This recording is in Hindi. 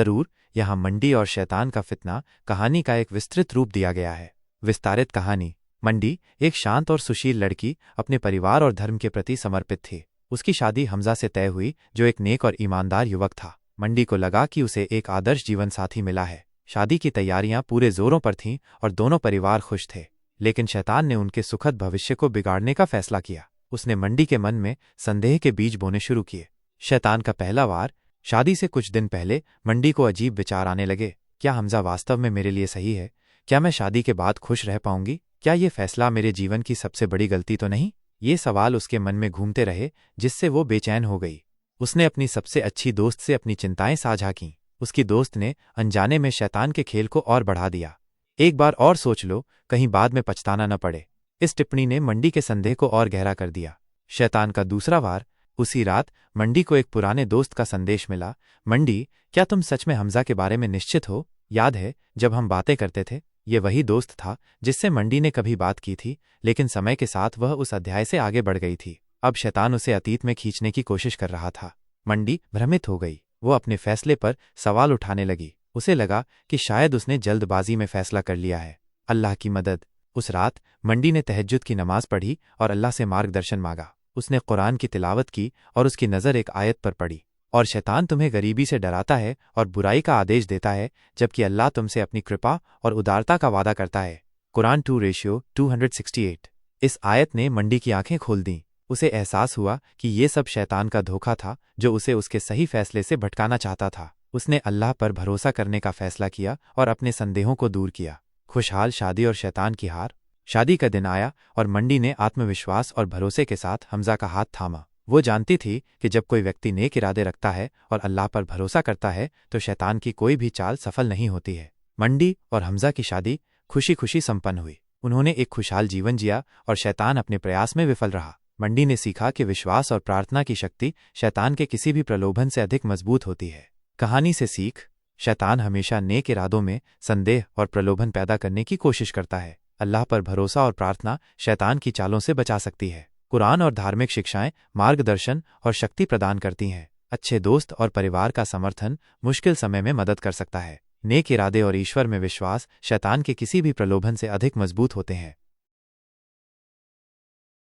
जरूर यहाँ मंडी और शैतान का फितना कहानी का एक विस्तृत रूप दिया गया है। विस्तारित कहानी। मंडी एक शांत और सुशील लड़की अपने परिवार और धर्म के प्रति समर्पित थी। उसकी शादी हमजा से तय हुई, जो एक नेक और ईमानदार युवक था। मंडी को लगा कि उसे एक आदर्श जीवन साथी मिला है। शादी की तैयारियां पूरे जोरों पर थीं और दोनों परिवार खुश थे। लेकिन शैतान ने उनके सुखद भविष्य को बिगाड़ने का फैसला किया। उसने मंडी के मन में संदेह के बीज बोने शुरू किए। शैतान का पहला वार। शादी से कुछ दिन पहले मंडी को अजीब विचार आने लगे। क्या हमजा वास्तव में मेरे लिए सही है? क्या मैं शादी के बाद खुश रह पाऊंगी? क्या ये फैसला मेरे जीवन की सबसे बड़ी गलती तो नहीं? ये सवाल उसके मन में घूमते रहे, जिससे वो बेचैन हो गई। उसने अपनी सबसे अच्छी दोस्त से अपनी चिंताएं साझा कीं। उसकी दोस्त ने अनजाने में शैतान के खेल को और बढ़ा दिया। एक बार और सोच लो, कहीं बाद में पछताना न पड़े। इस टिप्पणी ने मंडी के संदेह को और गहरा कर दिया। शैतान का दूसरा वार। उसी रात मंडी को एक पुराने दोस्त का संदेश मिला। मंडी, क्या तुम सच में हमजा के बारे में निश्चित हो? याद है जब हम बातें करते थे? ये वही दोस्त था जिससे मंडी ने कभी बात की थी, लेकिन समय के साथ वह उस अध्याय से आगे बढ़ गई थी। अब शैतान उसे अतीत में खींचने की कोशिश कर रहा था। मंडी भ्रमित हो गई। वो अपने फैसले पर सवाल उठाने लगी। उसे लगा कि शायद उसने जल्दबाजी में फैसला कर लिया है। अल्लाह की मदद। उस रात मंडी ने तहज्जुद की नमाज पढ़ी और अल्लाह से मार्गदर्शन मांगा। उसने कुरान की तिलावत की और उसकी नज़र एक आयत पर पड़ी। और शैतान तुम्हें गरीबी से डराता है और बुराई का आदेश देता है, जबकि अल्लाह तुमसे अपनी कृपा और उदारता का वादा करता है। कुरान 2:268। इस आयत ने मंडी की आंखें खोल दीं। उसे एहसास हुआ कि ये सब शैतान का धोखा था, जो उसे उसके सही फैसले से भटकाना चाहता था। उसने अल्लाह पर भरोसा करने का फैसला किया और अपने संदेहों को दूर किया। खुशहाल शादी और शैतान की हार। शादी का दिन आया और मंडी ने आत्मविश्वास और भरोसे के साथ हमजा का हाथ थामा। वो जानती थी कि जब कोई व्यक्ति नेक इरादे रखता है और अल्लाह पर भरोसा करता है, तो शैतान की कोई भी चाल सफल नहीं होती है। मंडी और हमजा की शादी खुशी खुशी संपन्न हुई। उन्होंने एक खुशहाल जीवन जिया और शैतान अपने प्रयास में विफल रहा। मंडी ने सीखा कि विश्वास और प्रार्थना की शक्ति शैतान के किसी भी प्रलोभन से अधिक मजबूत होती है। कहानी से सीख। शैतान हमेशा नेक इरादों में संदेह और प्रलोभन पैदा करने की कोशिश करता है। अल्लाह पर भरोसा और प्रार्थना शैतान की चालों से बचा सकती है। कुरान और धार्मिक शिक्षाएं मार्गदर्शन और शक्ति प्रदान करती हैं। अच्छे दोस्त और परिवार का समर्थन मुश्किल समय में मदद कर सकता है। नेक इरादे और ईश्वर में विश्वास शैतान के किसी भी प्रलोभन से अधिक मजबूत होते हैं।